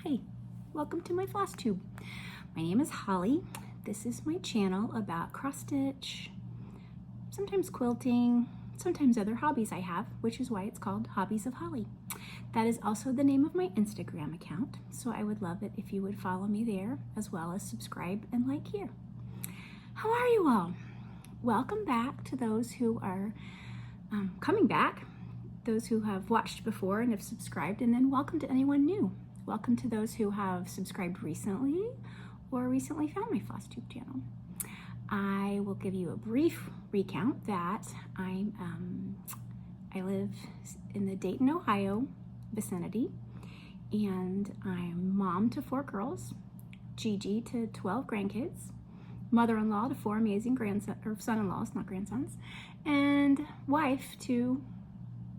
Hi, welcome to my Flosstube. My name is Holly. This is my channel about cross stitch, sometimes quilting, sometimes other hobbies I have, which is why it's called Hobbies of Holly. That is also the name of my Instagram account, so I would love it if you would follow me there, as well as subscribe and like here. How are you all? Welcome back to those who are coming back, those who have watched before and have subscribed, and then welcome to anyone new. Welcome to those who have subscribed recently or recently found my Flosstube channel. I will give you a brief recount that I live in the Dayton, Ohio vicinity, and I'm mom to 4 girls, Gigi to 12 grandkids, mother-in-law to 4 amazing son-in-laws, not grandsons, and wife to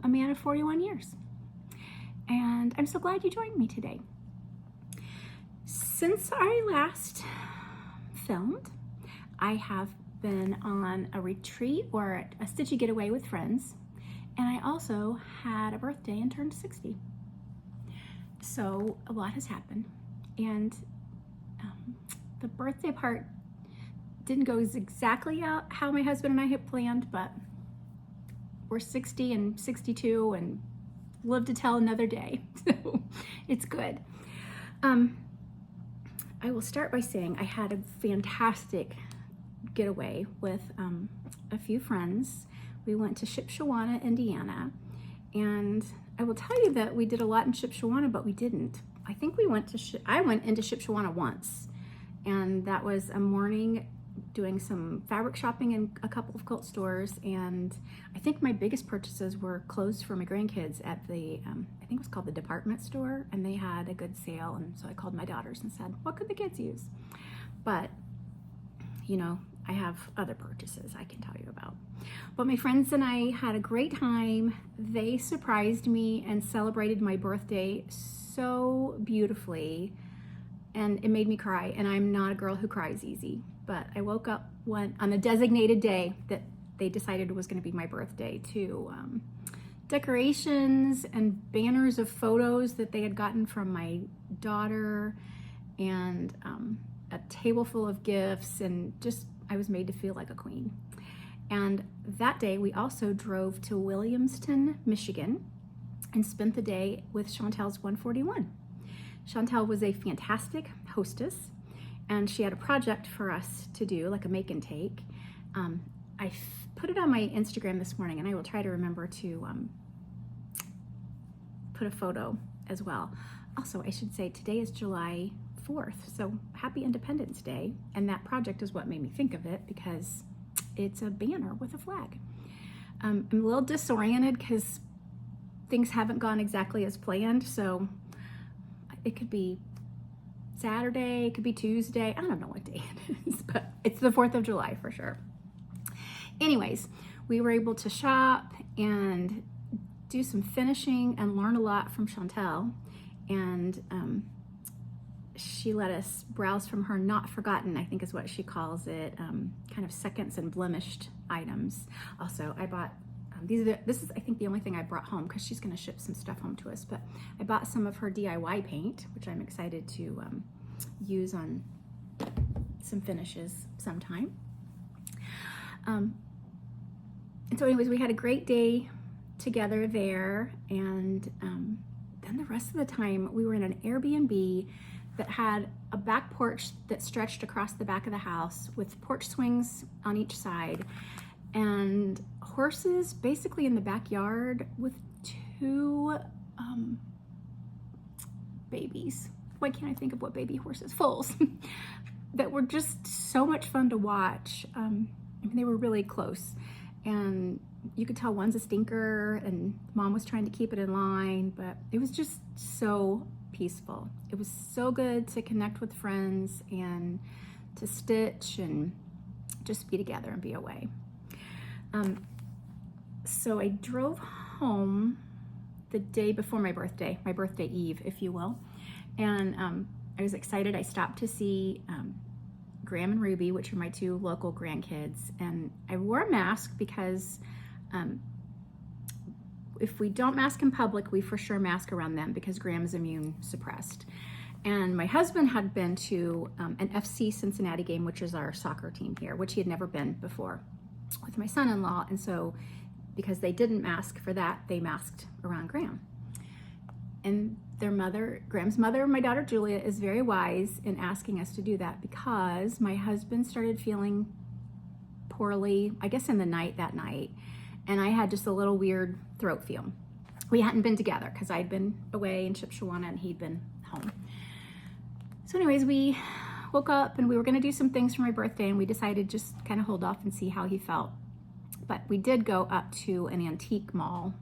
a man of 41 years. And I'm so glad you joined me today. Since I last filmed, I have been on a retreat or a Stitchy getaway with friends, and I also had a birthday and turned 60. So a lot has happened, and the birthday part didn't go exactly out how my husband and I had planned, but we're 60 and 62 and live to tell another day, so it's good. I will start by saying I had a fantastic getaway with a few friends. We went to Shipshewana, Indiana, and I will tell you that we did a lot in Shipshewana, but we didn't. I think I went into Shipshewana once, and that was a morning doing some fabric shopping in a couple of quilt stores, and I think my biggest purchases were clothes for my grandkids at the, I think it was called the department store, and they had a good sale, and so I called my daughters and said, what could the kids use? But, you know, I have other purchases I can tell you about. But my friends and I had a great time. They surprised me and celebrated my birthday so beautifully, and it made me cry, and I'm not a girl who cries easy. But I woke up on a designated day that they decided was going to be my birthday to decorations and banners of photos that they had gotten from my daughter, and a table full of gifts, and just I was made to feel like a queen. And that day we also drove to Williamston, Michigan, and spent the day with Chantel's 141. Chantel was a fantastic hostess, and she had a project for us to do, like a make and take. I put it on my Instagram this morning, and I will try to remember to put a photo as well. Also, I should say today is July 4th, so happy Independence Day, and that project is what made me think of it, because it's a banner with a flag. I'm a little disoriented because things haven't gone exactly as planned, so it could be Saturday, it could be Tuesday, I don't know what day it is, but it's the 4th of July for sure. Anyways, we were able to shop and do some finishing and learn a lot from Chantel, and she let us browse from her not forgotten, I think is what she calls it, kind of seconds and blemished items. Also, I bought this is I think the only thing I brought home, because she's going to ship some stuff home to us, but I bought some of her DIY paint, which I'm excited to use on some finishes sometime. And so anyways, we had a great day together there, and then the rest of the time we were in an Airbnb that had a back porch that stretched across the back of the house with porch swings on each side, and horses basically in the backyard with 2 babies. Why can't I think of what baby horses? Foals that were just so much fun to watch. I mean, they were really close, and you could tell one's a stinker, and mom was trying to keep it in line, but it was just so peaceful. It was so good to connect with friends and to stitch and just be together and be away. So I drove home the day before my birthday eve, if you will, and I was excited. I stopped to see Graham and Ruby, which are my 2 local grandkids, and I wore a mask because if we don't mask in public, we for sure mask around them, because Graham is immune suppressed. And my husband had been to an FC Cincinnati game, which is our soccer team here, which he had never been before, with my son-in-law. And so because they didn't mask for that, they masked around Graham. And their mother, Graham's mother, my daughter Julia, is very wise in asking us to do that because my husband started feeling poorly, I guess in the night that night, and I had just a little weird throat feel. We hadn't been together because I'd been away in Shipshewana and he'd been home. So anyways, we woke up and we were going to do some things for my birthday, and we decided just kind of hold off and see how he felt. But we did go up to an antique mall.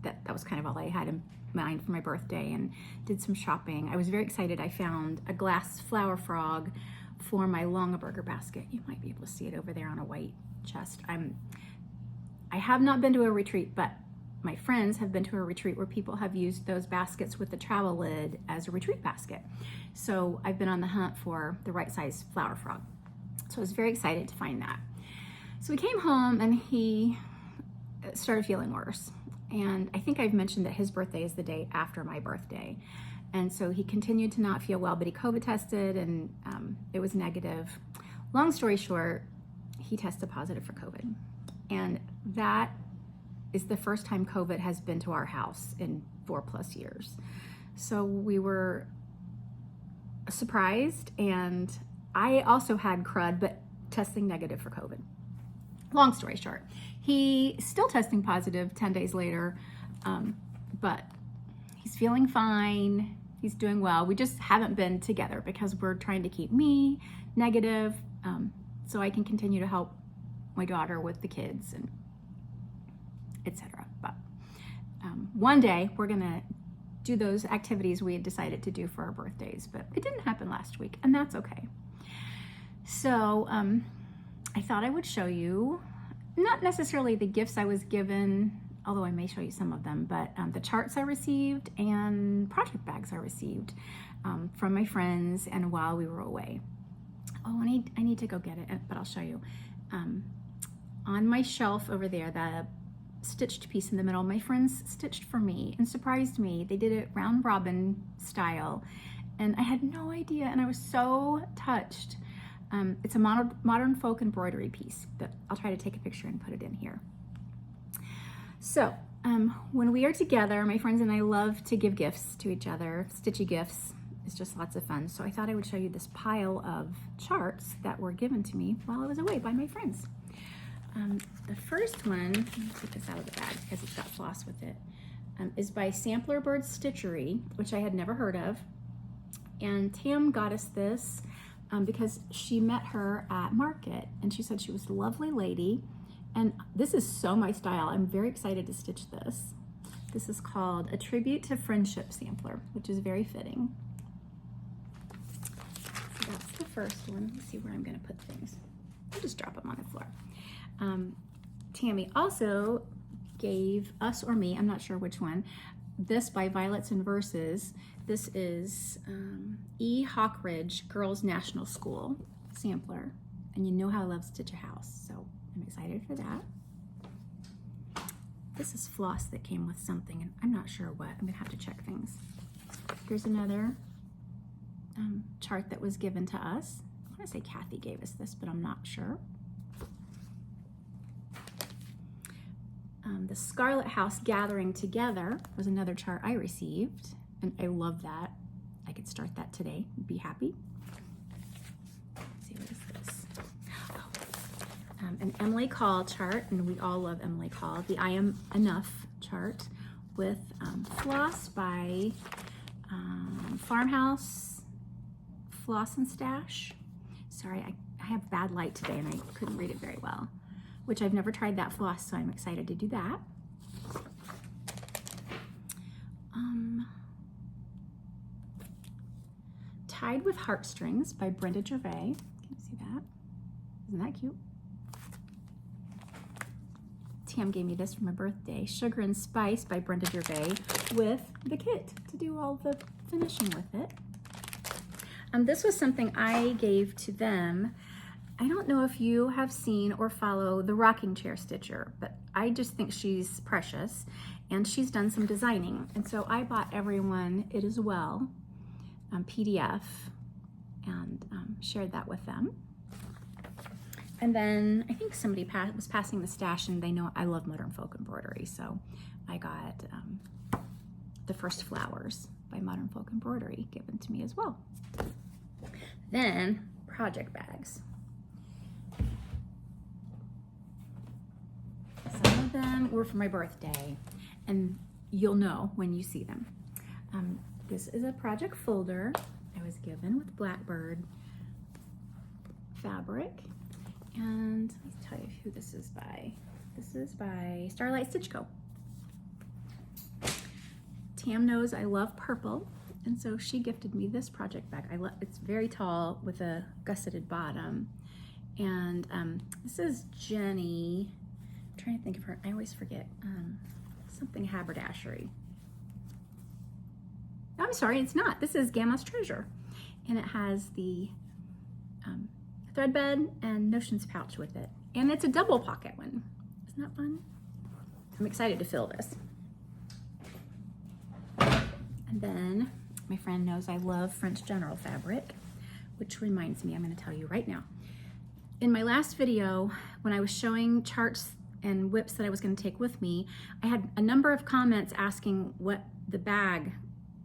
That was kind of all I had in mind for my birthday, and did some shopping. I was very excited. I found a glass flower frog for my Longaberger basket. You might be able to see it over there on a white chest. I have not been to a retreat, but my friends have been to a retreat where people have used those baskets with the travel lid as a retreat basket. So I've been on the hunt for the right size flower frog. So I was very excited to find that. So we came home and he started feeling worse. And I think I've mentioned that his birthday is the day after my birthday. And so he continued to not feel well, but he COVID tested and it was negative. Long story short, he tested positive for COVID. And that is the first time COVID has been to our house in 4+ years. So we were surprised, and I also had crud, but testing negative for COVID. Long story short, he's still testing positive 10 days later, but he's feeling fine. He's doing well. We just haven't been together because we're trying to keep me negative, so I can continue to help my daughter with the kids and etc. But one day we're gonna do those activities we had decided to do for our birthdays, but it didn't happen last week, and that's okay. So I thought I would show you, not necessarily the gifts I was given, although I may show you some of them, but the charts I received and project bags I received from my friends and while we were away. Oh, I need to go get it, but I'll show you. On my shelf over there, the stitched piece in the middle, my friends stitched for me and surprised me. They did it round robin style, and I had no idea, and I was so touched. It's a modern folk embroidery piece that I'll try to take a picture and put it in here. So when we are together, my friends and I love to give gifts to each other. Stitchy gifts is just lots of fun. So I thought I would show you this pile of charts that were given to me while I was away by my friends. The first one, let me put this out of the bag because it's got floss with it, is by Sampler Bird Stitchery, which I had never heard of. And Tam got us this because she met her at market, and she said she was a lovely lady. And this is so my style. I'm very excited to stitch this. This is called A Tribute to Friendship Sampler, which is very fitting. So that's the first one. Let's see where I'm gonna put things. I'll just drop them on the floor. Tammy also gave us, or me, I'm not sure which one, this by Violets and Verses. This is E. Hawkridge Girls National School sampler, and you know how I love Stitch a House, so I'm excited for that. This is floss that came with something, and I'm not sure what. I'm gonna have to check things. Here's another chart that was given to us. I wanna say Kathy gave us this, but I'm not sure. The Scarlet House Gathering Together was another chart I received, and I love that. I could start that today and be happy. Let's see, what is this? Oh, an Emily Call chart, and we all love Emily Call. The I Am Enough chart with floss by Farmhouse Floss and Stash. Sorry, I have bad light today and I couldn't read it very well, which I've never tried that floss, so I'm excited to do that. Tied with Heartstrings by Brenda Gervais. Can you see that? Isn't that cute? Tam gave me this for my birthday. Sugar and Spice by Brenda Gervais with the kit to do all the finishing with it. This was something I gave to them. I don't know if you have seen or follow the Rocking Chair Stitcher, but I just think she's precious, and she's done some designing. And so I bought everyone it as well. PDF and shared that with them. And then I think somebody was passing the stash, and they know I love modern folk embroidery, so I got The First Flowers by Modern Folk Embroidery given to me as well. Then project bags. Some of them were for my birthday, and you'll know when you see them. This is a project folder I was given with Blackbird fabric, and let me tell you who this is by. This is by Starlight Stitch Co. Tam knows I love purple, and so she gifted me this project bag. It's very tall with a gusseted bottom, and this is Jenny. I'm trying to think of her. I always forget. Something haberdashery. I'm sorry, it's not. This is Gamma's Treasure, and it has the thread bed and notions pouch with it, and it's a double pocket one. Isn't that fun? I'm excited to fill this. And then my friend knows I love French General fabric, which reminds me, I'm going to tell you right now. In my last video, when I was showing charts and WIPS that I was going to take with me, I had a number of comments asking what the bag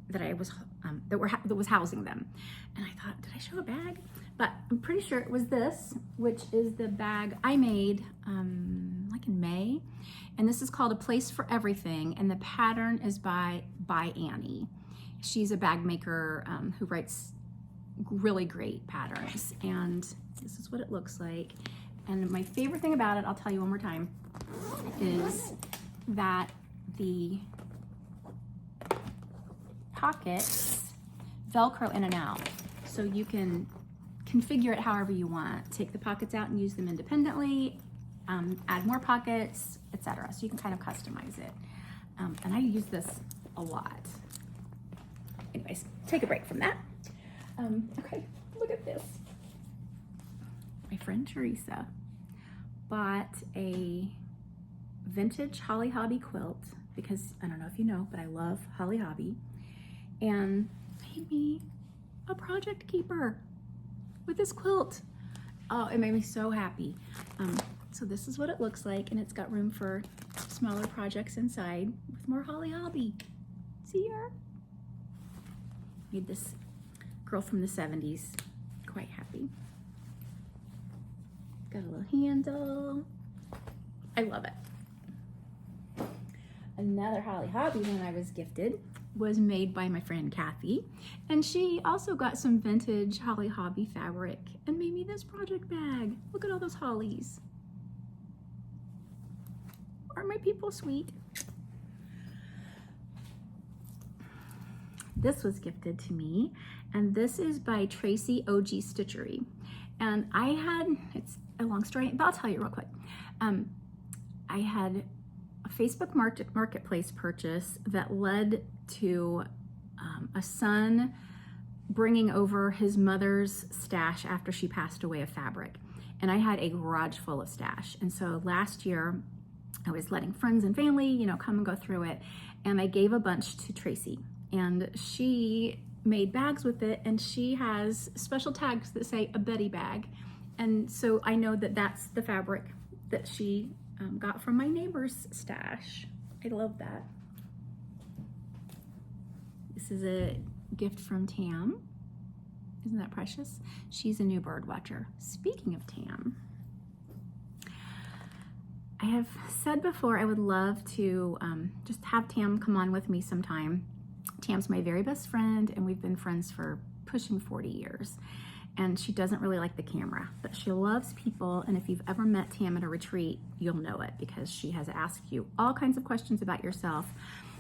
that I was that was housing them, and I thought, did I show a bag? But I'm pretty sure it was this, which is the bag I made like in May, and this is called A Place for Everything, and the pattern is by Annie. She's a bag maker who writes really great patterns, and this is what it looks like. And my favorite thing about it, I'll tell you one more time, is that the pockets Velcro in and out, so you can configure it however you want. Take the pockets out and use them independently, add more pockets, etc. So you can kind of customize it. And I use this a lot. Anyways, take a break from that. Okay, look at this. My friend Teresa bought a vintage Holly Hobby quilt, because I don't know if you know, but I love Holly Hobby, and made me a project keeper with this quilt. Oh, it made me so happy. So this is what it looks like, and it's got room for smaller projects inside with more Holly Hobby. See her? Made this girl from the 70s quite happy. Got a little handle. I love it. Another Holly Hobby one I was gifted was made by my friend Kathy, and she also got some vintage Holly Hobby fabric and made me this project bag. Look at all those hollies. Aren't my people sweet? This was gifted to me, and this is by Tracy OG Stitchery. And it's a long story, but I'll tell you real quick. I had a Facebook marketplace purchase that led to a son bringing over his mother's stash after she passed away of fabric. And I had a garage full of stash. And so last year I was letting friends and family, come and go through it. And I gave a bunch to Tracy, and she made bags with it, and she has special tags that say a Betty bag. And so I know that that's the fabric that she got from my neighbor's stash. I love that. This is a gift from Tam. Isn't that precious? She's a new bird watcher. Speaking of Tam, I have said before I would love to just have Tam come on with me sometime. Tam's my very best friend, and we've been friends for pushing 40 years. And she doesn't really like the camera, but she loves people. And if you've ever met Tam at a retreat, you'll know it, because she has asked you all kinds of questions about yourself.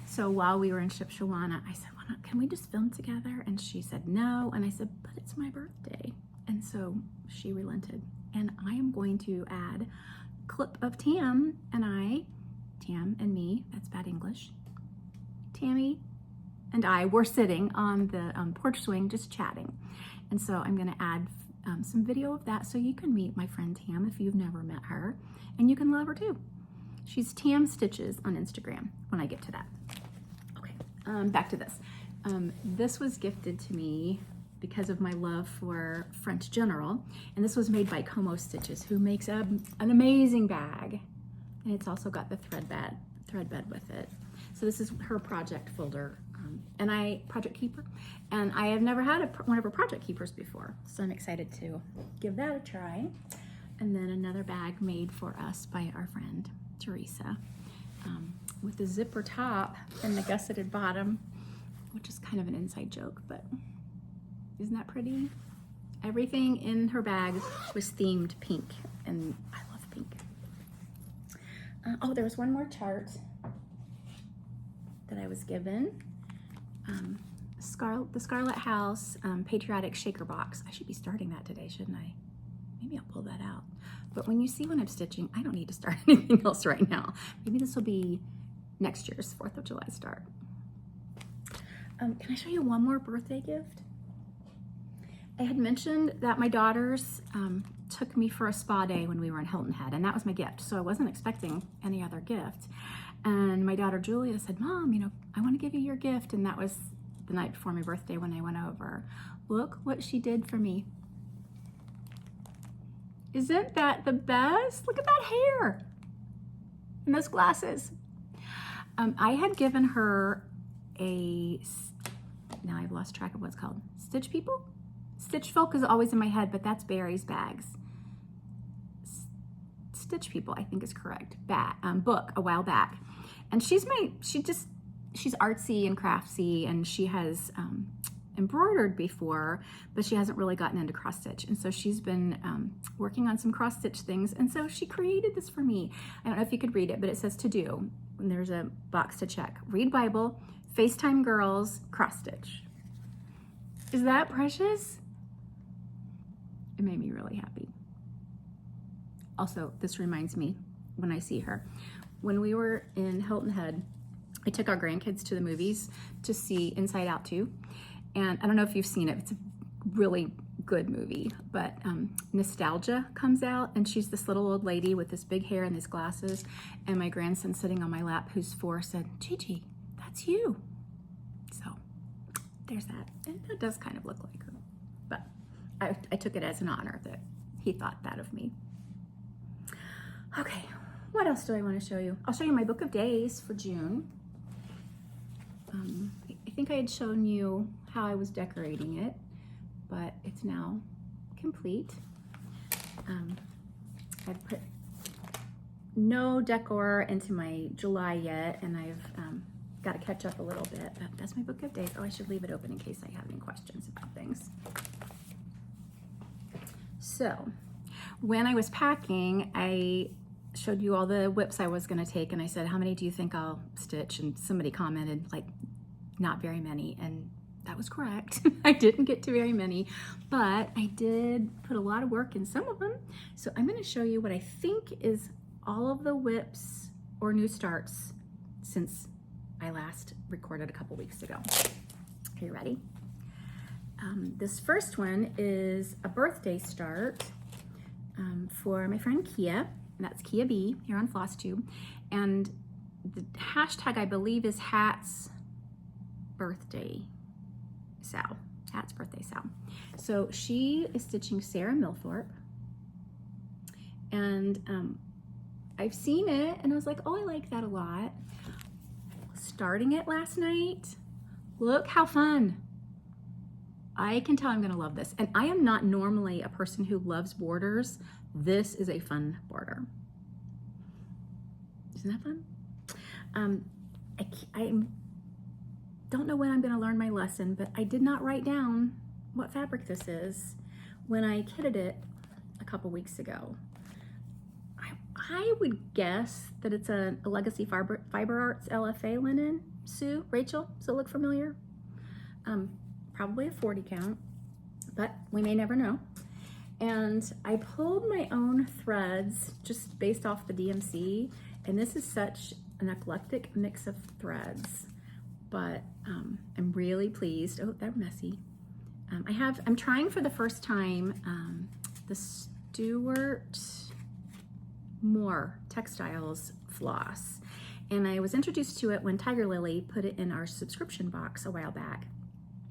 So while we were in Shipshawana, I said, well, can we just film together? And she said no. And I said, but it's my birthday. And so she relented. And I am going to add a clip of Tam and me, that's bad English. Tammy and I were sitting on the porch swing just chatting. And so I'm gonna add some video of that so you can meet my friend Tam if you've never met her, and you can love her too. She's TamStitches on Instagram when I get to that. Okay, back to this. This was gifted to me because of my love for French General, and this was made by TamStitches, who makes an amazing bag, and it's also got the thread bed with it. So this is her project folder, project keeper, and I have never had one of her project keepers before, so I'm excited to give that a try. And then another bag made for us by our friend Teresa, with the zipper top and the gusseted bottom, which is kind of an inside joke, but isn't that pretty? Everything in her bag was themed pink, and I love pink. Oh, there was one more chart that I was given. The Scarlet House Patriotic Shaker Box. I should be starting that today, shouldn't I? Maybe I'll pull that out. But when you see when I'm stitching, I don't need to start anything else right now. Maybe this will be next year's 4th of July start. Can I show you one more birthday gift? I had mentioned that my daughters took me for a spa day when we were in Hilton Head, and that was my gift. So I wasn't expecting any other gift. And my daughter Julia said, Mom, I want to give you your gift. And that was the night before my birthday when I went over. Look what she did for me. Isn't that the best? Look at that hair and those glasses. I had given her now I've lost track of what's called. Stitch People? Stitch Folk is always in my head, but that's Barry's bags. Stitch People, I think is correct. Book a while back. And she's artsy and craftsy, and she has embroidered before, but she hasn't really gotten into cross stitch. And so she's been working on some cross stitch things. And so she created this for me. I don't know if you could read it, but it says to do. And there's a box to check. Read Bible, FaceTime girls, cross stitch. Is that precious? It made me really happy. Also, this reminds me when I see her. When we were in Hilton Head, I took our grandkids to the movies to see Inside Out 2. And I don't know if you've seen it. It's a really good movie, but Nostalgia comes out, and she's this little old lady with this big hair and these glasses. And my grandson sitting on my lap, who's 4, said, Gigi, that's you. So there's that. And it does kind of look like her. But I took it as an honor that he thought that of me. Okay, what else do I want to show you? I'll show you my book of days for June. I think I had shown you how I was decorating it, but it's now complete. I've put no decor into my July yet, and I've got to catch up a little bit, but that's my book of days. Oh, I should leave it open in case I have any questions about things. So, when I was packing, I showed you all the WIPs I was going to take, and I said, how many do you think I'll stitch? And somebody commented, like, not very many, and that was correct. I didn't get to very many, but I did put a lot of work in some of them. So I'm going to show you what I think is all of the WIPs or new starts since I last recorded a couple weeks ago. Are you ready? This first one is a birthday start for my friend Kia, and that's Kia B here on Flosstube. And the hashtag, I believe, is Hat's birthday Sal. Hat's birthday Sal. So she is stitching Sarah Milthorpe. And I've seen it, and I was like, oh, I like that a lot. Starting it last night. Look how fun. I can tell I'm going to love this. And I am not normally a person who loves borders. This is a fun border. Isn't that fun? I don't know when I'm going to learn my lesson, but I did not write down what fabric this is when I kitted it a couple weeks ago. I would guess that it's a Legacy Fiber Arts LFA linen. Sue, Rachel, does it look familiar? Probably a 40 count, but we may never know. And I pulled my own threads just based off the DMC, and this is such an eclectic mix of threads, but I'm really pleased. Oh, they're messy. I'm trying for the first time the Stuart Moore Textiles floss, And I was introduced to it when Tiger Lily put it in our subscription box a while back.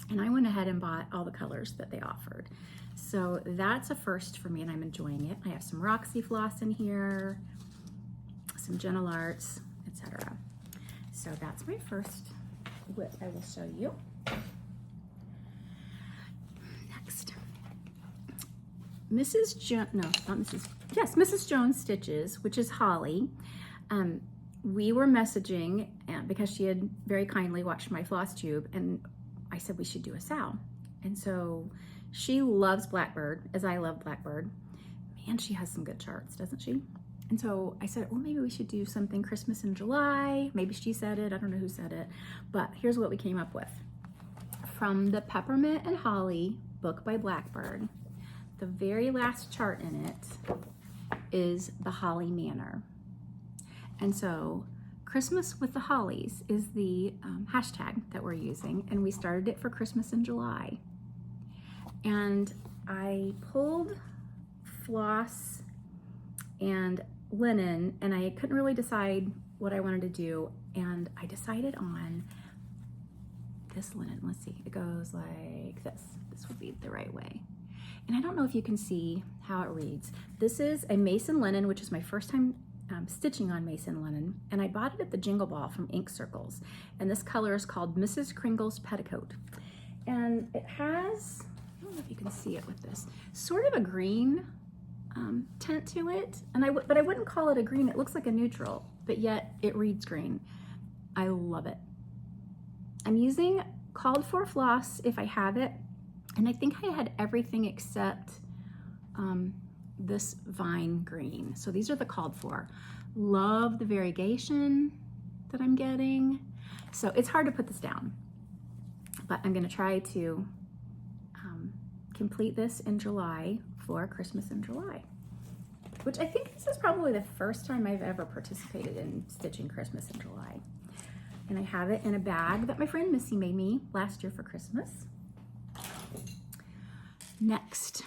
And I went ahead and bought all the colors that they offered. So that's a first for me, and I'm enjoying it. I have some Roxy floss in here, some Gentle Arts, etc. So that's my first WIP I will show you. Next, Mrs. Jones Stitches, which is Holly. We were messaging because she had very kindly watched my Flosstube, and I said we should do a SAL. And so she loves Blackbird, as I love Blackbird. Man, she has some good charts, doesn't she? And so I said, well, maybe we should do something Christmas in July. Maybe she said it, I don't know who said it, but here's what we came up with. From the Peppermint and Holly book by Blackbird, the very last chart in it is the Holly Manor. And so Christmas with the Hollies is the hashtag that we're using, and we started it for Christmas in July. And I pulled floss and linen, and I couldn't really decide what I wanted to do, and I decided on this linen. Let's see, it goes like this. This would be the right way. And I don't know if you can see how it reads. This is a Mason linen, which is my first time stitching on Mason linen, and I bought it at the Jingle Ball from Ink Circles, and this color is called Mrs. Kringle's Petticoat, and it has, I don't know if you can see it with this, sort of a green tint to it, and but I wouldn't call it a green. It looks like a neutral, but yet it reads green. I love it. I'm using called for floss if I have it, and I think I had everything except this vine green. So these are the called for. Love the variegation that I'm getting. So it's hard to put this down, but I'm gonna try to complete this in July for Christmas in July, which I think this is probably the first time I've ever participated in stitching Christmas in July. And I have it in a bag that my friend Missy made me last year for Christmas. Next,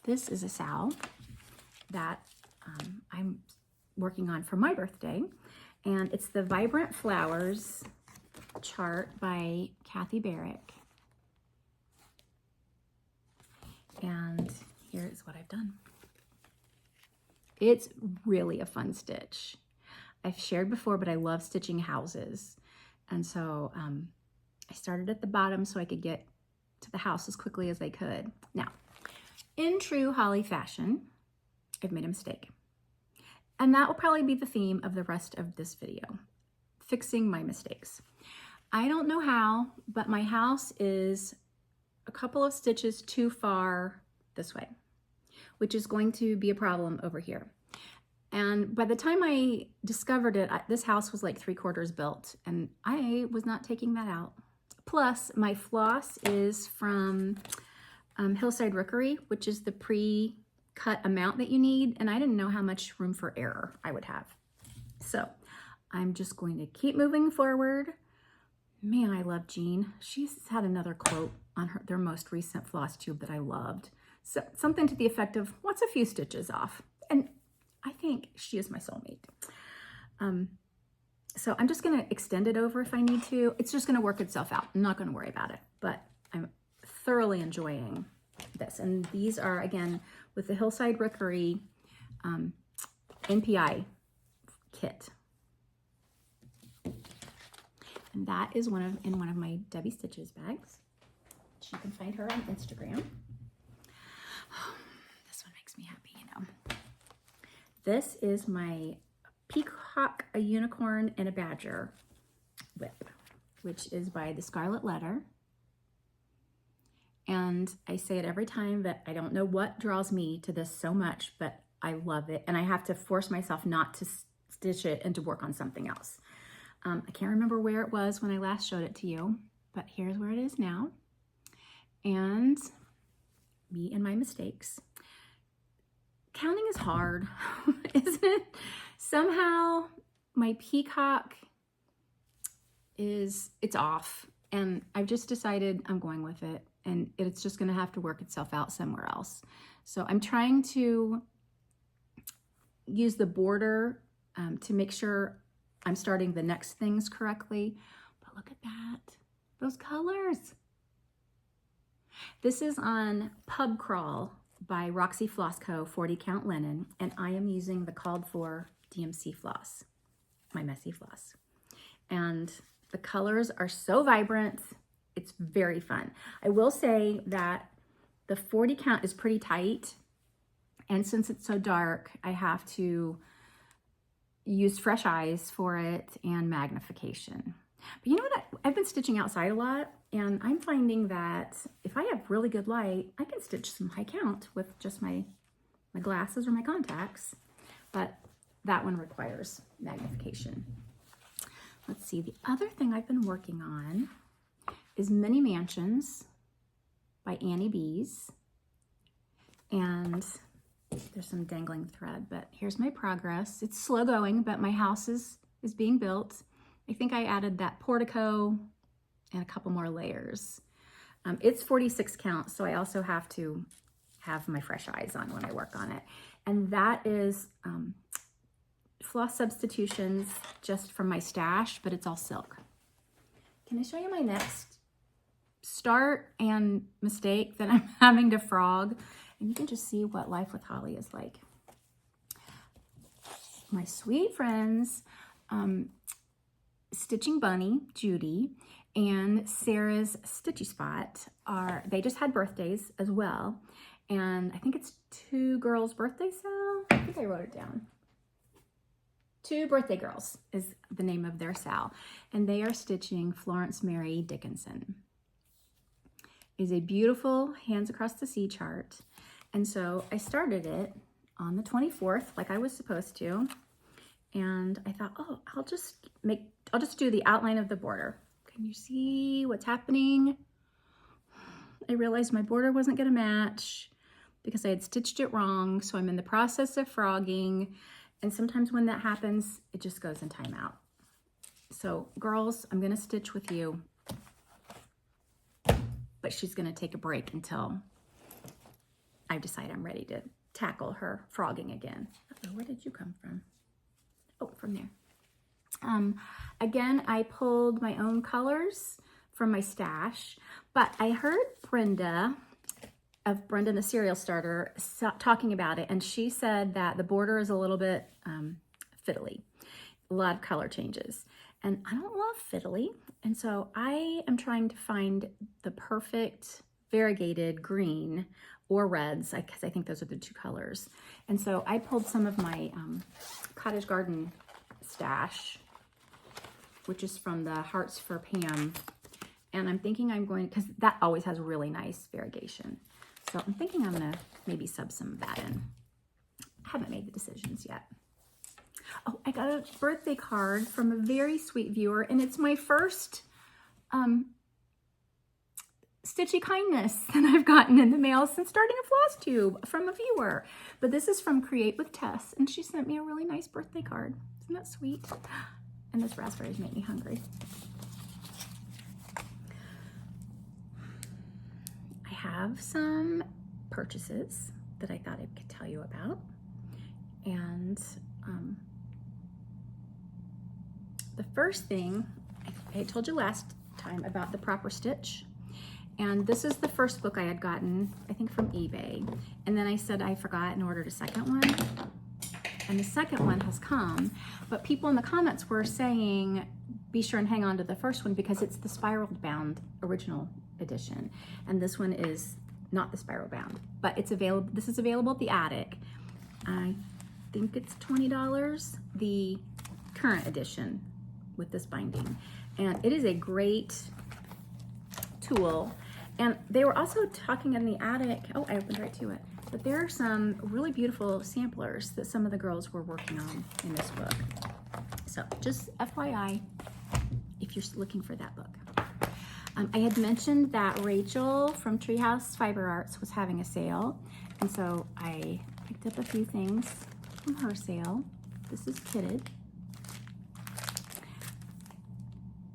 this is a SAL that I'm working on for my birthday, and it's the Vibrant Flowers chart by Kathy Barrick. And here is what I've done. It's really a fun stitch. I've shared before, but I love stitching houses. And so I started at the bottom so I could get to the house as quickly as I could. Now, in true Holly fashion, I've made a mistake. And that will probably be the theme of the rest of this video, fixing my mistakes. I don't know how, but my house is a couple of stitches too far this way, which is going to be a problem over here. And by the time I discovered it, this house was like 3/4 built, and I was not taking that out. Plus, my floss is from Hillside Rookery, which is the pre-cut amount that you need, and I didn't know how much room for error I would have. So I'm just going to keep moving forward. Man, I love Jean. She's had another quote on their most recent Flosstube that I loved. So something to the effect of, what's a few stitches off? And I think she is my soulmate. So I'm just gonna extend it over if I need to. It's just gonna work itself out. I'm not gonna worry about it, but I'm thoroughly enjoying this. And these are, again, with the Hillside Rookery NPI kit. And that is in one of my Debbie Stitches bags. You can find her on Instagram. Oh, this one makes me happy, you know. This is my Peacock, a Unicorn, and a Badger WIP, which is by the Scarlet Letter. And I say it every time, but I don't know what draws me to this so much, but I love it. And I have to force myself not to stitch it and to work on something else. I can't remember where it was when I last showed it to you, but here's where it is now. And me and my mistakes. Counting is hard, isn't it? Somehow my peacock it's off, and I've just decided I'm going with it, and it's just gonna have to work itself out somewhere else. So I'm trying to use the border to make sure I'm starting the next things correctly. But look at that, those colors. This is on Pub Crawl by Roxy Floss Co. 40 count linen, and I am using the called for DMC floss, my messy floss. And the colors are so vibrant, it's very fun. I will say that the 40 count is pretty tight, and since it's so dark, I have to use fresh eyes for it and magnification. But you know what? I've been stitching outside a lot, and I'm finding that if I have really good light, I can stitch some high count with just my glasses or my contacts, but that one requires magnification. Let's see, the other thing I've been working on is Mini Mansions by Annie Bees, and there's some dangling thread, but here's my progress. It's slow going, but my house is being built. I think I added that portico and a couple more layers. It's 46 count, so I also have to have my fresh eyes on when I work on it. And that is floss substitutions just from my stash, but it's all silk. Can I show you my next start and mistake that I'm having to frog? And you can just see what life with Holly is like. My sweet friends, Stitching Bunny, Judy, and Sarah's Stitchy Spot they just had birthdays as well. And I think it's 2 girls' birthdays now. I think I wrote it down. 2 birthday girls is the name of their Sal. And they are stitching Florence Mary Dickinson. It is a beautiful Hands Across the Sea chart. And so I started it on the 24th, like I was supposed to. And I thought, oh, I'll just do the outline of the border. Can you see what's happening? I realized my border wasn't gonna match because I had stitched it wrong. So I'm in the process of frogging. And sometimes when that happens, it just goes in timeout. So girls, I'm gonna stitch with you, but she's gonna take a break until I decide I'm ready to tackle her frogging again. Uh-oh, where did you come from? Oh, from there. Again, I pulled my own colors from my stash, but I heard Brenda of Brenda the Cereal Starter talking about it, and she said that the border is a little bit fiddly, a lot of color changes, and I don't love fiddly, and so I am trying to find the perfect variegated green or reds, because I think those are the 2 colors. And so I pulled some of my Cottage Garden stash, which is from the Hearts for Pam. And I'm thinking I'm going, because that always has really nice variegation. So I'm thinking I'm gonna maybe sub some of that in. I haven't made the decisions yet. Oh, I got a birthday card from a very sweet viewer, and it's my first Stitchy kindness that I've gotten in the mail since starting a Flosstube from a viewer. But this is from Create with Tess, and she sent me a really nice birthday card. Isn't that sweet? And those raspberries make me hungry. I have some purchases that I thought I could tell you about. And the first thing, I told you last time about the Proper Stitch. And this is the first book I had gotten, I think from eBay. And then I said I forgot and ordered a second one. And the second one has come. But people in the comments were saying, be sure and hang on to the first one because it's the spiral bound original edition. And this one is not the spiral bound, but it's available. This is available at the Attic. I think it's $20, the current edition with this binding. And it is a great tool. And they were also talking in the Attic, oh, I opened right to it, but there are some really beautiful samplers that some of the girls were working on in this book. So just FYI, if you're looking for that book. I had mentioned that Rachel from Treehouse Fiber Arts was having a sale, and so I picked up a few things from her sale. This is kitted.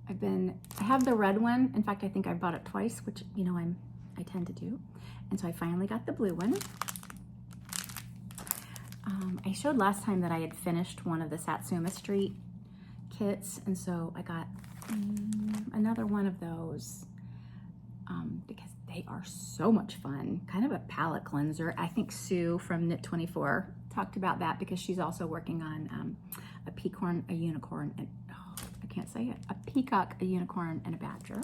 I have the red one. In fact, I think I bought it twice, which, you know, I tend to do. And so I finally got the blue one. I showed last time that I had finished one of the Satsuma Street kits, and so I got another one of those because they are so much fun. Kind of a palette cleanser. I think Sue from Knit24 talked about that because she's also working on a peacock, a unicorn, and I can't say it. A peacock, a unicorn, and a badger.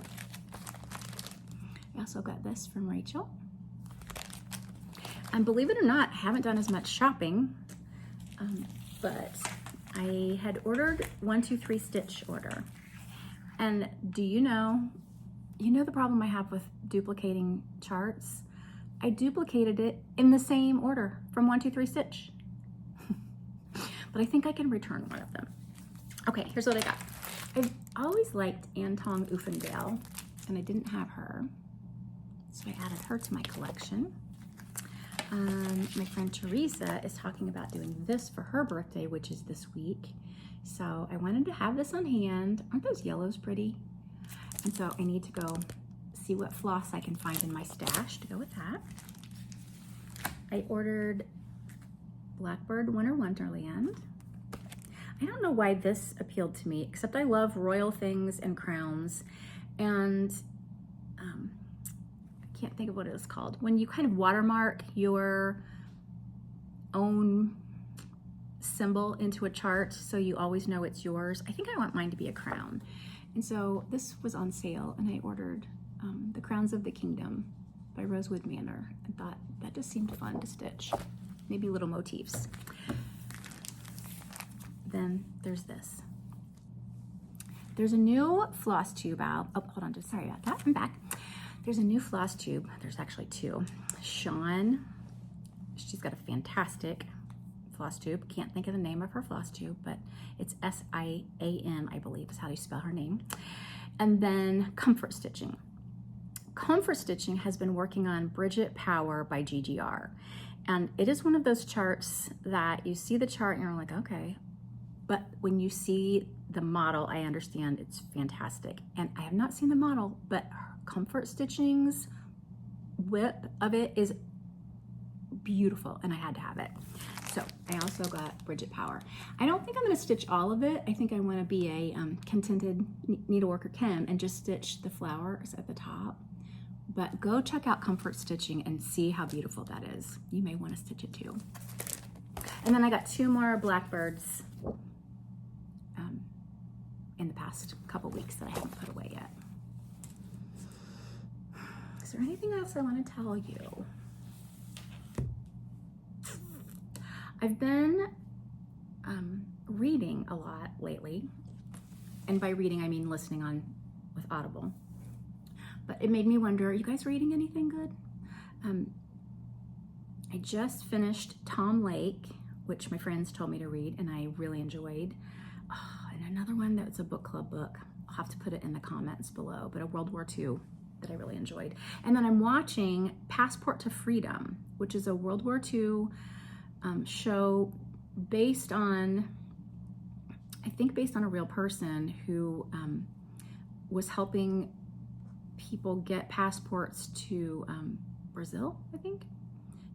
I also got this from Rachel. And believe it or not, I haven't done as much shopping, but I had ordered 1-2-3 stitch order. And do you know the problem I have with duplicating charts? I duplicated it in the same order from 1-2-3 stitch. But I think I can return one of them. Okay, here's what I got. I've always liked Anton Uffendale, and I didn't have her, so I added her to my collection. My friend Teresa is talking about doing this for her birthday, which is this week. So I wanted to have this on hand. Aren't those yellows pretty? And so I need to go see what floss I can find in my stash to go with that. I ordered Blackbird Winter Wonderland. I don't know why this appealed to me, except I love royal things and crowns. And I can't think of what it was called. When you kind of watermark your own symbol into a chart so you always know it's yours. I think I want mine to be a crown. And so this was on sale, and I ordered The Crowns of the Kingdom by Rosewood Manor. I thought that just seemed fun to stitch. Maybe little motifs. Then there's this. There's a new floss tube out. Oh, hold on, just sorry about that. I'm back. There's a new floss tube. There's actually two. Sean, she's got a fantastic floss tube. Can't think of the name of her floss tube, but it's S-I-A-N, I believe is how you spell her name. And then Comfort Stitching. Comfort Stitching has been working on Bridget Power by GGR. And it is one of those charts that you see the chart and you're like, okay. But when you see the model, I understand it's fantastic. And I have not seen the model, but Comfort Stitching's whip of it is beautiful, and I had to have it. So I also got Bridget Power. I don't think I'm going to stitch all of it. I think I want to be a contented needleworker Kim and just stitch the flowers at the top. But go check out Comfort Stitching and see how beautiful that is. You may want to stitch it too. And then I got two more Blackbirds in the past couple weeks that I haven't put away yet. Is there anything else I want to tell you? I've been reading a lot lately, and by reading I mean listening on with Audible. But it made me wonder, are you guys reading anything good? I just finished Tom Lake, which my friends told me to read, and I really enjoyed. Oh, and another one that's a book club book. I'll have to put it in the comments below, but a World War II that I really enjoyed. And then I'm watching Passport to Freedom, which is a World War II show based on, I think based on a real person who was helping people get passports to Brazil, I think,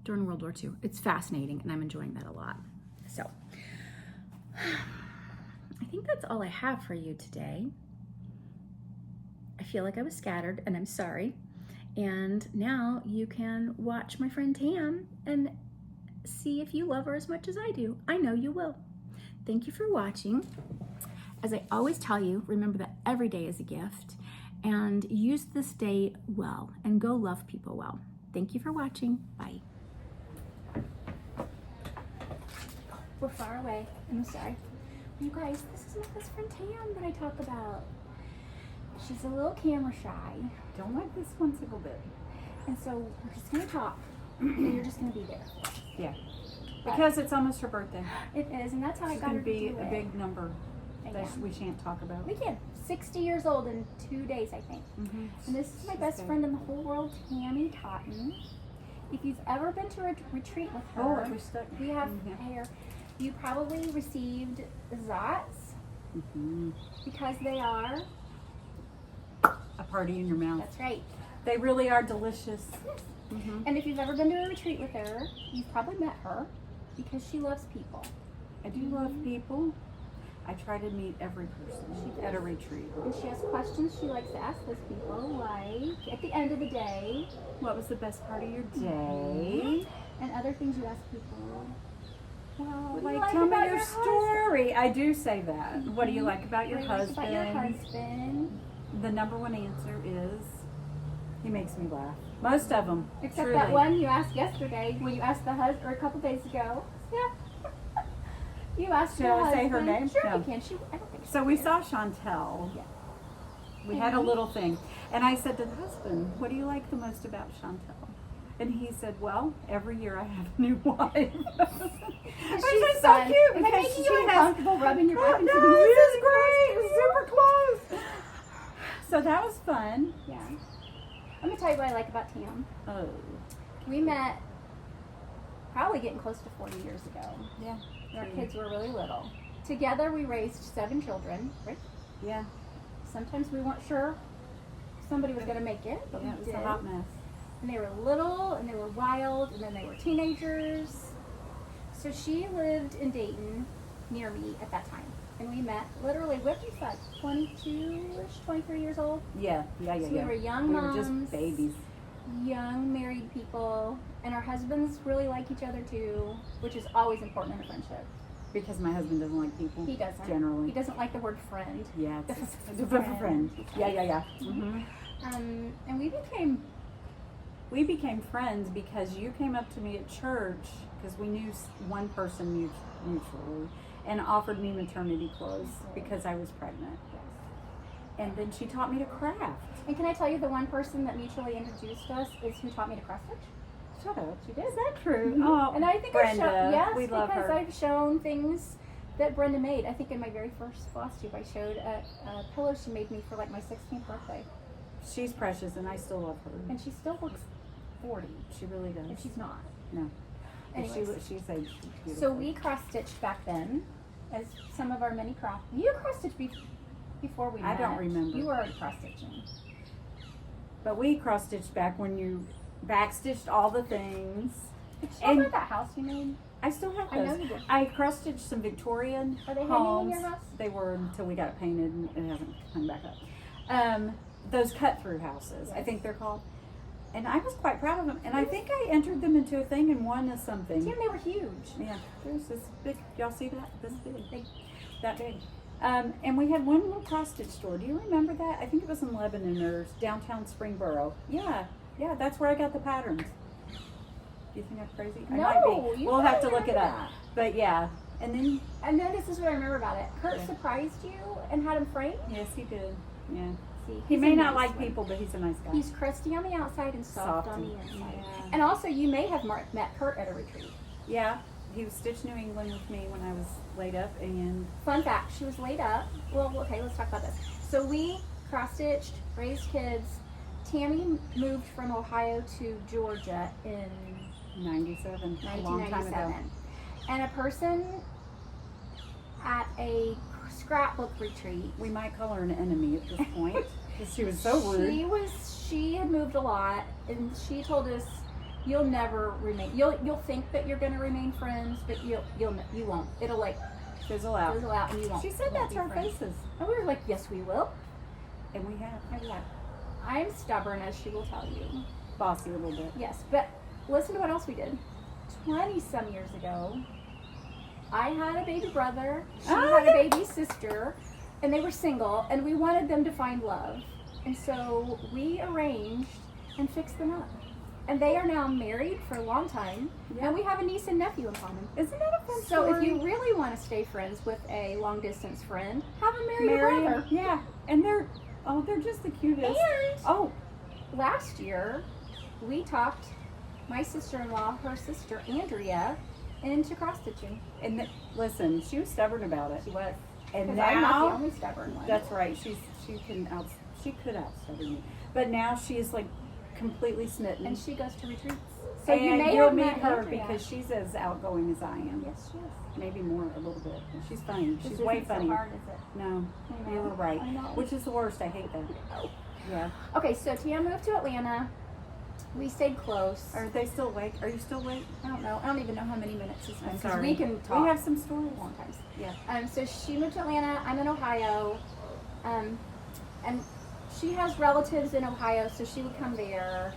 during World War II. It's fascinating, and I'm enjoying that a lot. So I think that's all I have for you today. I feel like I was scattered, and I'm sorry. And now you can watch my friend Tam and see if you love her as much as I do. I know you will. Thank you for watching. As I always tell you, remember that every day is a gift, and use this day well, and go love people well. Thank you for watching. Bye. We're far away. I'm sorry. You guys, this is my best friend Tam that I talk about. She's a little camera shy. Don't like this one single bit. And so we're just gonna talk, and you're just gonna be there. Yeah. Because it's almost her birthday. It is, and that's how I got her to do it. It's going to be a big number that we shan't talk about. We can. 60 years old in 2 days, I think. Mm-hmm. And this is my best friend in the whole world, Tammy Totten. If you've ever been to a retreat with her, we have hair. You probably received Zots because they are a party in your mouth. That's right. They really are delicious. Yes. And if you've ever been to a retreat with her, you've probably met her because she loves people. I do love people. I try to meet every person She at a does. retreat. And she has questions she likes to ask those people, like at the end of the day, What was the best part of your day? and other things you ask people. Well, what do you Like, tell me about your story. I do say that. What do you like about your husband? What do you like about your husband? husband? The number one answer is he makes me laugh. Most of them. Except truly. that one you asked yesterday when you asked the husband, or a couple days ago. Yeah. You asked Should her I husband. say her name? Sure, No. you can. I don't think So we saw Chantel. Yeah. We had a little thing. And I said to the husband, what do you like the most about Chantel? And he said, well, every year I have a new wife. Which She's is so fun. cute. Am I because making she you has- uncomfortable rubbing your back and No, sitting this is really great. close It's to you? super close. So that was fun. Yeah. I'm gonna tell you what I like about Tam. Oh, We met probably getting close to 40 years ago. yeah. When our kids were really little. Together we raised 7 children, right? Yeah. Sometimes we weren't sure somebody was gonna make it, but Yeah, it we was did. a hot mess. And they were little, and they were wild, and then they were teenagers. So she lived in Dayton near me at that time. And we met literally, what did you say, 22-ish, 23 years old? Yeah. So we were young We moms, were just babies. young married people, and our husbands really like each other too, which is always important in a friendship. Because my husband doesn't like people. He doesn't. Generally. He doesn't like the word friend. Yeah. It's It's a friend. Yeah. Mm-hmm. And We became friends because you came up to me at church because we knew one person mutually and offered me maternity clothes because I was pregnant. And then she taught me to craft. And can I tell you, the one person that mutually introduced us is who taught me to cross stitch? Shut up. She did. Is that true? Mhm. Oh, And I think Brenda, I've shown, yes, we love because her. I've shown things that Brenda made. I think in my very first Flosstube, I showed a pillow she made me for like my 16th birthday. She's precious and I still love her. And she still looks 40, She really does. and she's not. No. And Anyways, she's aged beautifully. so we cross stitched back then, as some of our many cross. You cross stitched before we met. I don't remember. You were already cross stitching. But we cross stitched back when you back stitched all the things. Did you And- remember that house you made? I still have I those. know you did. I cross stitched some Victorian Are they hanging homes. in your house? They were until we got it painted and it hasn't hung back up. Those cut through houses, I Yes. think they're called. And I was quite proud of them. And I think I entered them into a thing and won as something. Tim, they were huge. Yeah, there's this big. Y'all see that? This big. Big. That big. And we had one little cross stitch store. Do you remember that? I think it was in Lebanon or downtown Springboro. Yeah, that's where I got the patterns. Do you think I'm crazy? I might No, be. you We'll have to don't look it remember up. that. But yeah, and then And then this is what I remember about it. Kurt Yeah. surprised you and had him framed. yes, he did. Yeah, See, he he's may a not nice like one. people, but he's a nice guy. He's crusty on the outside and soft on the Softy. inside. Yeah. And also, you may have met Kurt at a retreat. Yeah, he was Stitch New England with me when I was laid up, and Fun fact, she was laid up. Well, okay, let's talk about this. So we cross-stitched, raised kids. Tammy moved from Ohio to Georgia in 97, a long time ago. 1997. And a person at a scrapbook retreat, We might call her an enemy at this point because she was so rude. she had moved a lot, and she told us, you'll never remain, you'll think that you're going to remain friends, but you won't. It'll like Fizzle out. fizzle out and you won't. She said that won't to be our friends. faces, And we were like, yes, we will. and we have And we have. I'm stubborn, as she will tell you. bossy a little bit. Yes, but listen to what else we did. 20 some years ago, I had a baby brother, she Oh, had a baby sister, and they were single, and we wanted them to find love. And so we arranged and fixed them up. And they are now married for a long time, Yeah. and we have a niece and nephew in common. Isn't that a fun So if story? you really want to stay friends with a long distance friend, have them marry your marry brother. him, yeah, and they're just the cutest. And Oh, last year, we talked my sister-in-law, her sister Andrea, into cross-stitching. and listen, she was stubborn about it, She was. and Because I'm not the now only stubborn one. that's right. She could outstubborn me, but now she is like completely smitten. And she goes to retreats. So and you may you'll have meet met her Andrea. because she's as outgoing as I am. Yes, she is. Maybe more a little bit. She's funny. This She's way isn't so funny. hard, is it? No, I you know. were right. I know. Which is the worst. I hate that. Yeah. Okay, so Tia moved to Atlanta. We stayed close. Are they still awake? Are you still awake? I don't know. I don't even know how many minutes it's been. I'm Because sorry. we can talk. We have some stories. long times. Yeah. So she moved to Atlanta. I'm in Ohio. And she has relatives in Ohio, so she would come there.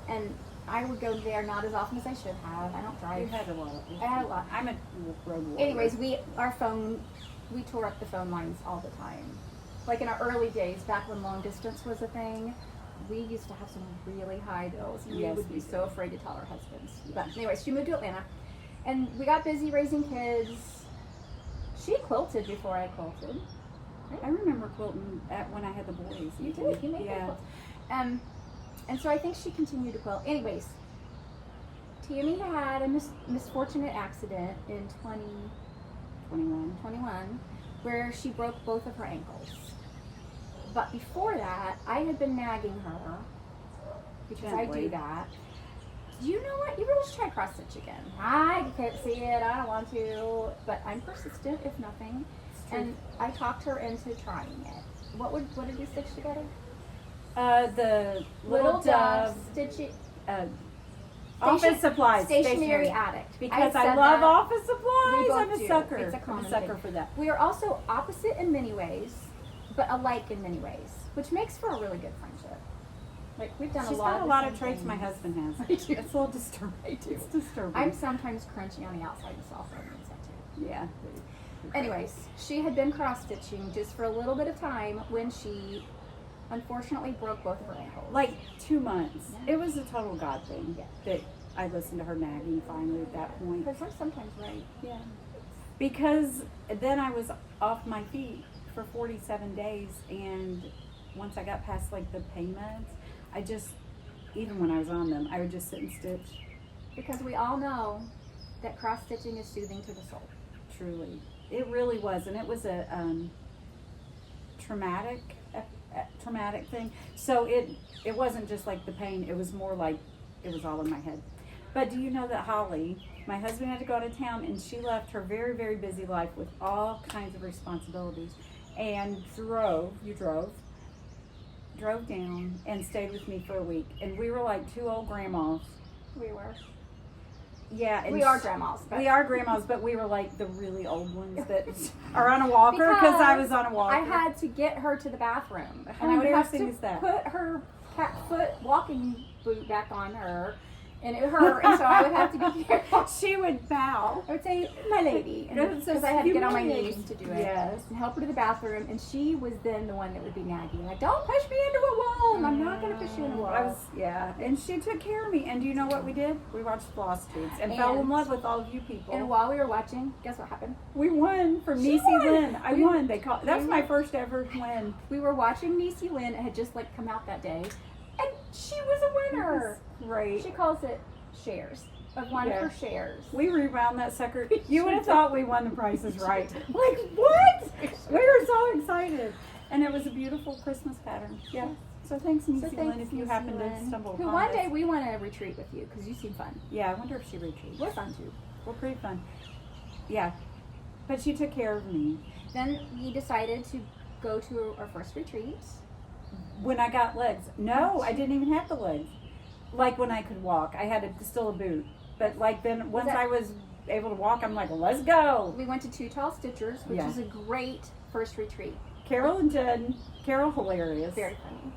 And I would go there not as often as I should have. I don't You drive. had a lot. I had a lot. I'm a road warrior. Anyways, we tore up the phone lines all the time. Like in our early days, back when long distance was a thing, we used to have some really high bills. And Yes, we would we be did. so afraid to tell our husbands. But anyways, she moved to Atlanta. And we got busy raising kids. She quilted before I quilted. I remember quilting when I had the boys. You did. You made Yeah. quilts. And so I think she continued to quilt. Anyways, Tammy had a misfortunate accident in 2021 where she broke both of her ankles. But before that, I had been nagging her because I Gently. do that. You know what? You really should try cross stitch again. I can't see it. I don't want to, but I'm persistent, if nothing. And I talked her into trying it. What did we stitch together? The little Dove, dove. Stitchy, Office supplies. stationary addict. Because I I said love that. office We supplies. both I'm a do. sucker. It's a I'm common a sucker thing. for that. We are also opposite in many ways, but alike in many ways, which makes for a really good friendship. Like we've done She's a lot got of a lot the of same traits my things. husband has. I do. It's a little disturbing. I do. It's disturbing. I'm sometimes crunchy on the outside and soft on the inside too. Yeah. Anyways, she had been cross stitching just for a little bit of time when she unfortunately broke both of her ankles. Like 2 months. Yeah. It was a total God thing Yeah. that I listened to her nagging finally at that point. Because we're sometimes right. Yeah. Because then I was off my feet for 47 days, and once I got past like the pain meds, I just, even when I was on them, I would just sit and stitch. Because we all know that cross stitching is soothing to the soul. Truly. It really was, and it was a traumatic thing. So it wasn't just like the pain, it was more like it was all in my head. But do you know that Holly, my husband had to go out of town, and she left her very, very busy life with all kinds of responsibilities and drove down and stayed with me for a week. And we were like two old grandmas. We were. Yeah. And We are grandmas. But we are grandmas, but we were like the really old ones that are on a walker because I was on a walker. I had to get her to the bathroom. How and I would have embarrassing to is that? put her cat foot walking boot back on her. And it hurt, and so I would have to be careful. She would bow. I would say, my lady, It's because I had to get on my humiliating. knees to do it. Yes. And help her to the bathroom, and she was then the one that would be nagging, like, don't push me into a wall, and I'm not going to push you into a wall. And she took care of me. And do you know what we did? We watched Flosstubes and fell in And- love with all of you people. And while we were watching, guess what happened? We won from She Niecy won. Lynn. I We- won. That's we my won. first ever win. We were watching Niecy Lynn. It had just like come out that day, and she was a winner. Great. She calls it shares of one Yeah. for shares. We rewound that sucker. You would have Sure thought we won the prices right. Like, what? We were so excited. And it was a beautiful Christmas pattern. Yeah. So thanks, Niecy Lynn, if you Niecy happen to Lynn, stumble who upon one this. day we want to retreat with you because you seem fun. Yeah, I wonder if she retreats. We're fun too. We're pretty fun. Yeah. But she took care of me. Then we decided to go to our first retreat. When I got legs. No, I didn't even have the legs. Like when I could walk. I had still a boot. But like then once I was able to walk, I'm like, let's go. We went to Two Tall Stitchers, which Yeah. is a great first retreat. Carol and Jen. Carol hilarious. Very funny.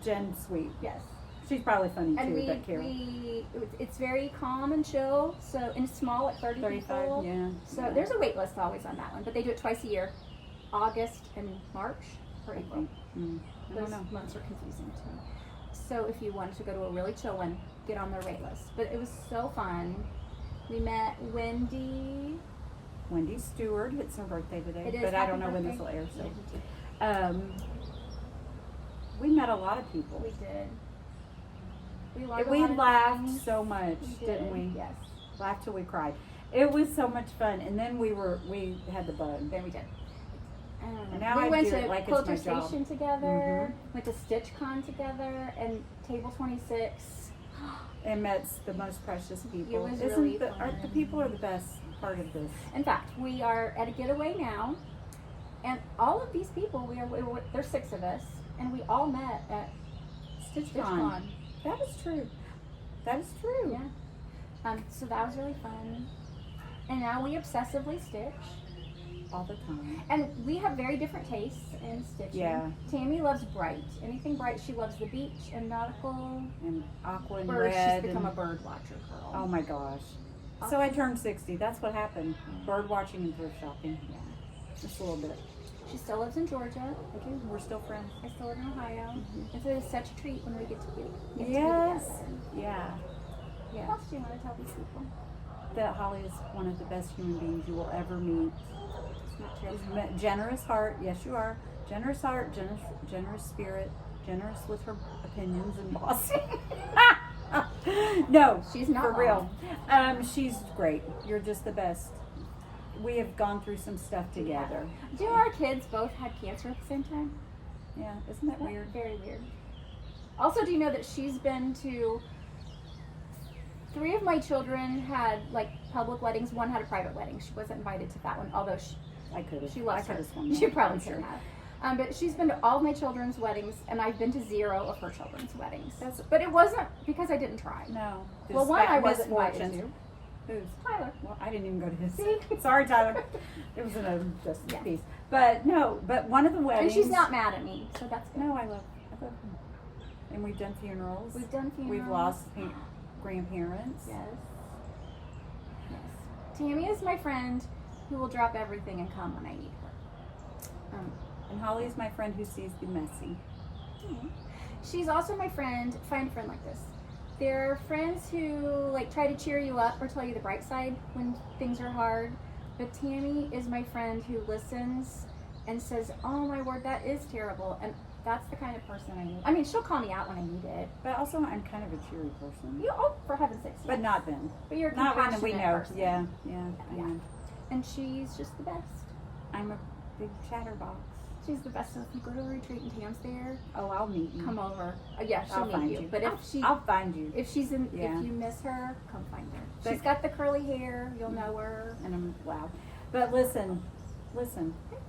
Jen sweet. Yes. She's probably funny And too, but Carol. it's very calm and chill. So and it's small at 30 35, people. yeah. So yeah. there's a wait list always on that one, but they do it twice a year, August and March or April. I Those don't know. months are confusing to me. So if you wanted to go to a really chill one, get on their wait list. But it was so fun. We met Wendy. Wendy Stewart. It's her birthday today, It is. but I Happy don't know when birthday. this will air. So, Yeah, we met a lot of people. we did. We learned a We lot of laughed things. so much, We didn't we? Yes. Laughed till we cried. It was so much fun, and then we had the bug. Then we did. And now we I went do to it like it's Quilter my job. Station together, went to StitchCon together, and Table 26. And met the most precious people. was Isn't really the fun. people are the best part of this? In fact, we are at a getaway now, and all of these people, there's 6 of us, and we all met at StitchCon. StitchCon. That is true. That is true. Yeah. So that was really fun. And now we obsessively stitch. All the time. And we have very different tastes in stitching. Yeah. Tammy loves bright. Anything bright. She loves the beach and nautical. And aqua and Birds. red. She's become and, a bird watcher girl. oh my gosh. So I turned 60. That's what happened. Bird watching and thrift shopping. Yeah. Just a little bit. She still lives in Georgia. Okay, we're still friends. I still live in Ohio. And so it's such a treat when we get to get to be Yes. together. Yeah. What Yeah. else do you want to tell these people? That Holly is one of the best human beings you will ever meet. It's not true. She's a generous heart. Yes, you are. Generous heart, generous spirit, generous with her opinions and bossy. No, She's not for real. wrong. She's great. You're just the best. We have gone through some stuff together. Do our kids both had cancer at the same time? Yeah, isn't that weird? Very weird. Also, do you know that she's been to 3 of my children had like public weddings. 1 had a private wedding. She wasn't invited to that one, although I could have. she loves I her. could have swung She that, probably I'm should sure. have. But she's been to all of my children's weddings, and I've been to 0 of her children's weddings. That's- But it wasn't because I didn't try. No. Well, just one I bad wasn't invited misfortune. to. Who's? Tyler. Well, I didn't even go to his. See? Sorry, Tyler. It was a just Yeah. piece. But no, but one of the And weddings. she's not mad at me, so that's good. No, I love him. And we've done funerals. We've done funerals. We've lost grandparents. Yes. Yes. Tammy is my friend who will drop everything and come when I need her. And Holly is my friend who sees the messy. She's also my friend. Find a friend like this. They're friends who like try to cheer you up or tell you the bright side when things are hard. But Tammy is my friend who listens and says, "Oh my word, that is terrible." And that's the kind of person I need. I mean, she'll call me out when I need it. But also, I'm kind of a cheery person. You, oh, for heaven's sakes. But yes. not then. But you're a Not when compassionate we know. person. Yeah, yeah. I Yeah. am. And she's just the best. I'm a big chatterbox. She's the best. So if you go to a retreat and Tam's there, Oh, I'll meet you. come over. Yeah, she'll I'll meet find you. But if I'll find you. if she's in, Yeah. if you miss her, come find her. But- She's got the curly hair. You'll know her. And I'm loud. But listen.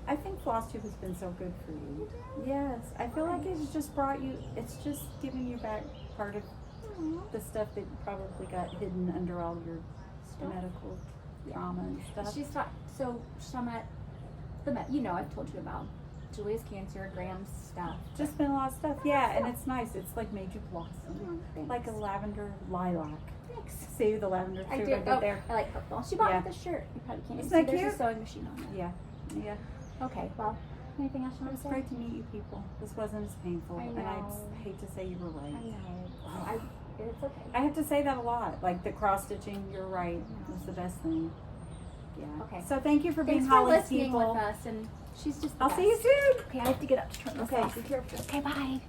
I think Flosstube has been so good for you. Yes, I feel like it's just brought you. It's just giving you back part of the stuff that probably got hidden under all your medical trauma and stuff. She's taught. So some at the you know I've told you about Julia's cancer, Graham's stuff. Just been a lot of stuff. Yeah, and it's nice. It's like made you blossom, Thanks. like a lavender lilac. Thanks. See the lavender I suit do. I did Oh, there. I like purple. She bought Yeah. me the shirt. You probably can't Isn't see. that There's cute? a sewing machine on it. Yeah, yeah. Okay. Well, anything else you It want was to say? great to meet you people. This wasn't as painful, I and I know. hate to say you were right. I know. It's okay. I have to say that a lot. Like the cross stitching, you're right. Was the best thing. Yeah. Okay. So thank you for being Thanks for Holly's listening people. with us, and she's just. The I'll best. see you soon. Okay, I have to get up to turn this Okay. off. Be careful. Okay, bye.